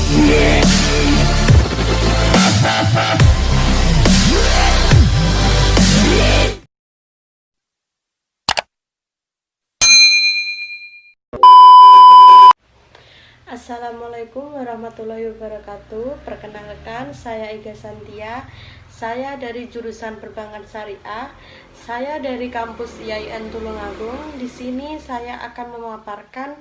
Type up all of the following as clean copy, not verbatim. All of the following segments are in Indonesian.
Assalamualaikum warahmatullahi wabarakatuh. Perkenalkan, saya Iga Santia. Saya dari jurusan Perbankan Syariah. Saya dari kampus IAIN Tulungagung. Di sini saya akan memaparkan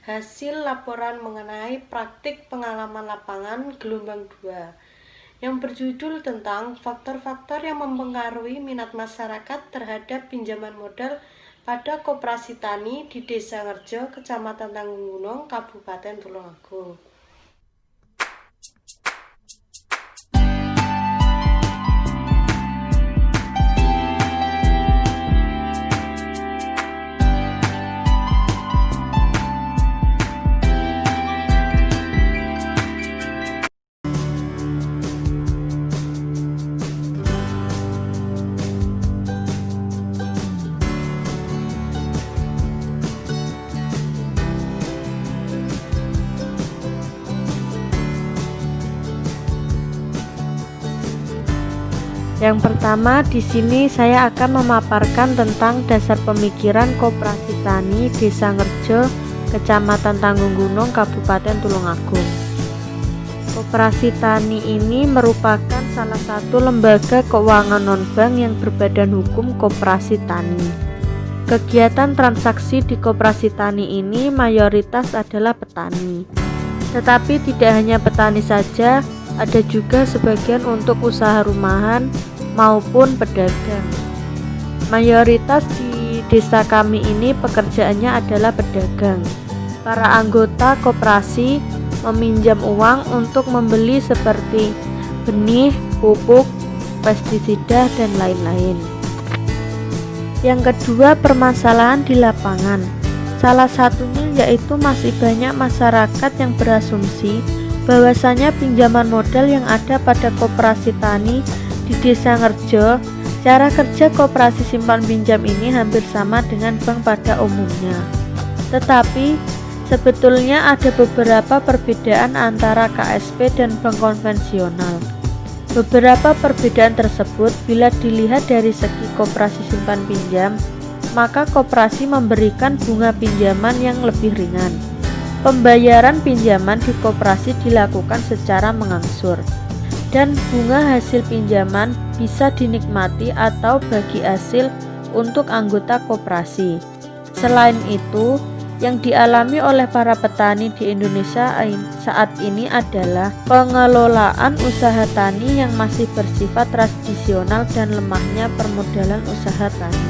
hasil laporan mengenai praktik pengalaman lapangan gelombang 2 yang berjudul tentang faktor-faktor yang mempengaruhi minat masyarakat terhadap pinjaman modal pada Koperasi Tani di Desa Ngerjo, Kecamatan Tanggungunung, Kabupaten Tulungagung. Yang pertama, di sini saya akan memaparkan tentang dasar pemikiran Koperasi Tani Desa Ngerjo, Kecamatan Tanggungunung, Kabupaten Tulungagung. Koperasi Tani ini merupakan salah satu lembaga keuangan non-bank yang berbadan hukum Koperasi Tani. Kegiatan transaksi di Koperasi Tani ini mayoritas adalah petani. Tetapi tidak hanya petani saja, ada juga sebagian untuk usaha rumahan maupun pedagang. Mayoritas di desa kami ini pekerjaannya adalah pedagang. Para anggota koperasi meminjam uang untuk membeli seperti benih, pupuk, pestisida, dan lain-lain. Yang kedua, permasalahan di lapangan. Salah satunya yaitu masih banyak masyarakat yang berasumsi bahwasanya pinjaman modal yang ada pada Koperasi Tani di Desa Ngerjo, cara kerja koperasi simpan pinjam ini hampir sama dengan bank pada umumnya. Tetapi sebetulnya ada beberapa perbedaan antara KSP dan bank konvensional. Beberapa perbedaan tersebut bila dilihat dari segi koperasi simpan pinjam, maka koperasi memberikan bunga pinjaman yang lebih ringan. Pembayaran pinjaman di koperasi dilakukan secara mengangsur, dan bunga hasil pinjaman bisa dinikmati atau bagi hasil untuk anggota koperasi. Selain itu, yang dialami oleh para petani di Indonesia saat ini adalah pengelolaan usaha tani yang masih bersifat tradisional dan lemahnya permodalan usaha tani.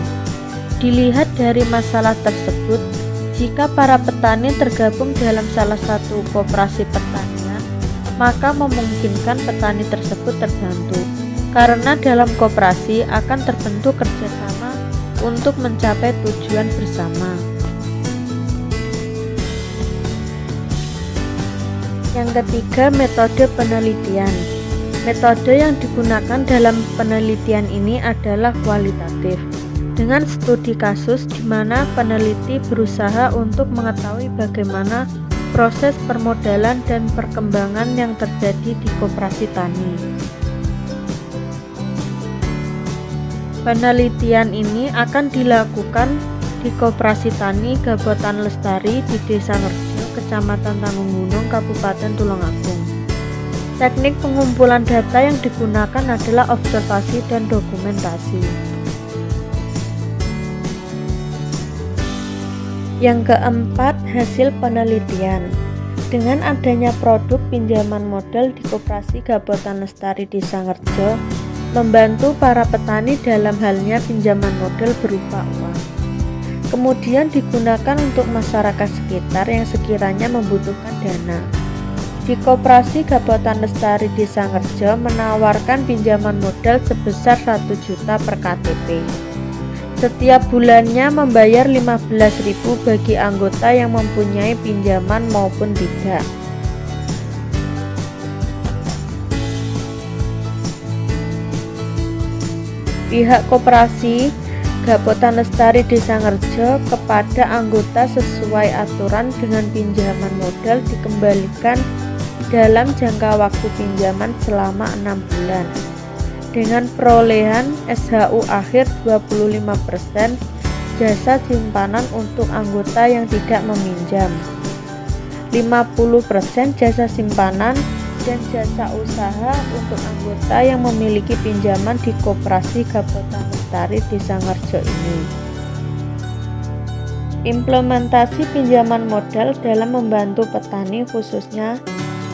Dilihat dari masalah tersebut, jika para petani tergabung dalam salah satu koperasi pertanian, maka memungkinkan petani tersebut terbantu, karena dalam koperasi akan terbentuk kerjasama untuk mencapai tujuan bersama. Yang ketiga, metode penelitian. Metode yang digunakan dalam penelitian ini adalah kualitatif, dengan studi kasus di mana peneliti berusaha untuk mengetahui bagaimana proses permodalan dan perkembangan yang terjadi di koperasi tani. Penelitian ini akan dilakukan di Koperasi Tani Gabotan Lestari di Desa Ngerjo, Kecamatan Tanggungunung, Kabupaten Tulungagung. Teknik pengumpulan data yang digunakan adalah observasi dan dokumentasi. Yang keempat, hasil penelitian. Dengan adanya produk pinjaman modal di Koperasi Gabotan Lestari Desa Ngerjo, membantu para petani dalam halnya pinjaman modal berupa uang. Kemudian digunakan untuk masyarakat sekitar yang sekiranya membutuhkan dana. Di Koperasi Gabotan Lestari Desa Ngerjo menawarkan pinjaman modal sebesar 1 juta per KTP. Setiap bulannya membayar 15.000 bagi anggota yang mempunyai pinjaman maupun tidak. Pihak Koperasi Gabotan Lestari Desa Ngerjo kepada anggota sesuai aturan dengan pinjaman modal dikembalikan dalam jangka waktu pinjaman selama 6 bulan dengan perolehan SHU akhir 25% jasa simpanan untuk anggota yang tidak meminjam, 50% jasa simpanan dan jasa usaha untuk anggota yang memiliki pinjaman di Koperasi Gabhotang Lestari Desa Ngerjo ini. Implementasi pinjaman modal dalam membantu petani khususnya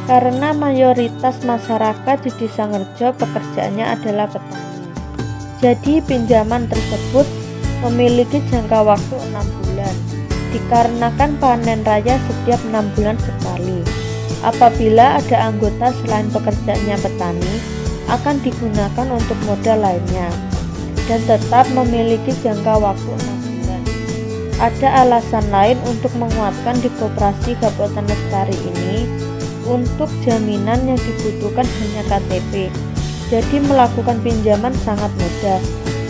karena mayoritas masyarakat di Desa Ngerjo pekerjaannya adalah petani. Jadi pinjaman tersebut memiliki jangka waktu 6 bulan dikarenakan panen raya setiap 6 bulan sekali. Apabila ada anggota selain pekerjaannya petani, akan digunakan untuk modal lainnya dan tetap memiliki jangka waktu 6 bulan. Ada alasan lain untuk menguatkan di Koperasi Gabhotang Lestari ini. Untuk jaminan yang dibutuhkan hanya KTP, jadi melakukan pinjaman sangat mudah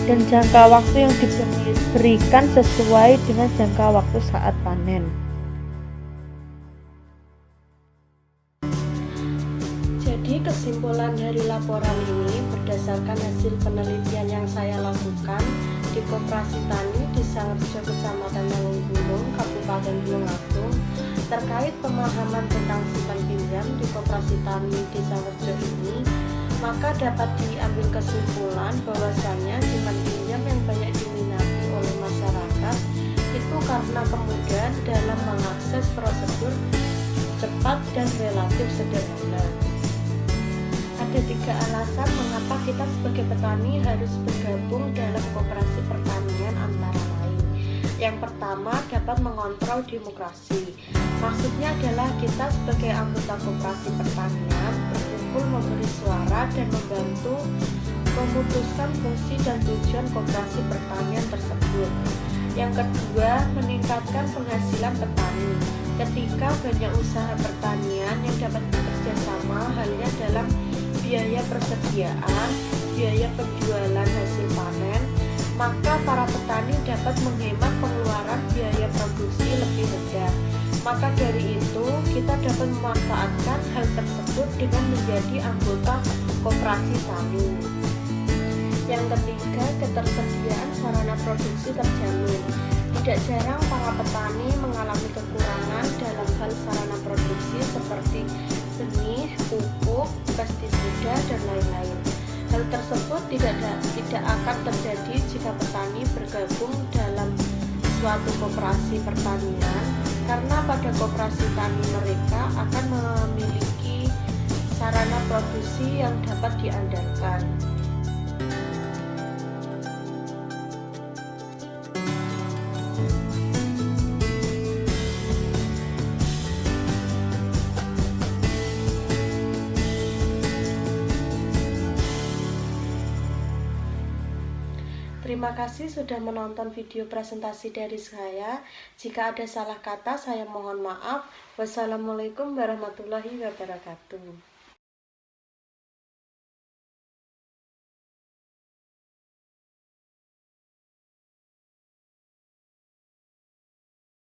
dan jangka waktu yang diberikan sesuai dengan jangka waktu saat panen. Jadi kesimpulan dari laporan ini berdasarkan hasil penelitian yang saya lakukan di Koperasi Tani Desa Ngerjo Kecamatan Mangungunung Kabupaten Tulungagung terkait pemahaman tentang simpan pinjam di Koperasi Tani Desa Ngerjo ini, maka dapat diambil kesimpulan bahwasanya simpan pinjam yang banyak diminati oleh masyarakat itu karena kemudahan dalam mengakses prosedur cepat dan relatif sederhana. Ada 3 alasan mengapa kita sebagai petani harus bergabung dalam koperasi pertanian antara lain. Yang pertama, dapat mengontrol demokrasi. Maksudnya adalah kita sebagai anggota koperasi pertanian berkumpul memberi suara dan membantu memutuskan fungsi dan tujuan koperasi pertanian tersebut. Yang kedua, meningkatkan penghasilan petani. Ketika banyak usaha pertanian yang dapat bekerja sama halnya dalam biaya persediaan, biaya penjualan hasil panen, maka para petani dapat menghemat pengeluaran biaya produksi lebih rendah. Maka dari itu, kita dapat memanfaatkan hal tersebut dengan menjadi anggota koperasi tani. Yang ketiga, ketersediaan sarana produksi terjamin. Tidak jarang para petani mengalami kekurangan dalam hal sarana produksi seperti benih, pupuk, pestisida, dan lain-lain. Hal tersebut tidak akan terjadi jika petani bergabung dalam suatu koperasi pertanian, karena pada koperasi tani mereka akan memiliki sarana produksi yang dapat diandalkan. Terima kasih sudah menonton video presentasi dari saya. Jika ada salah kata, saya mohon maaf. Wassalamualaikum warahmatullahi wabarakatuh.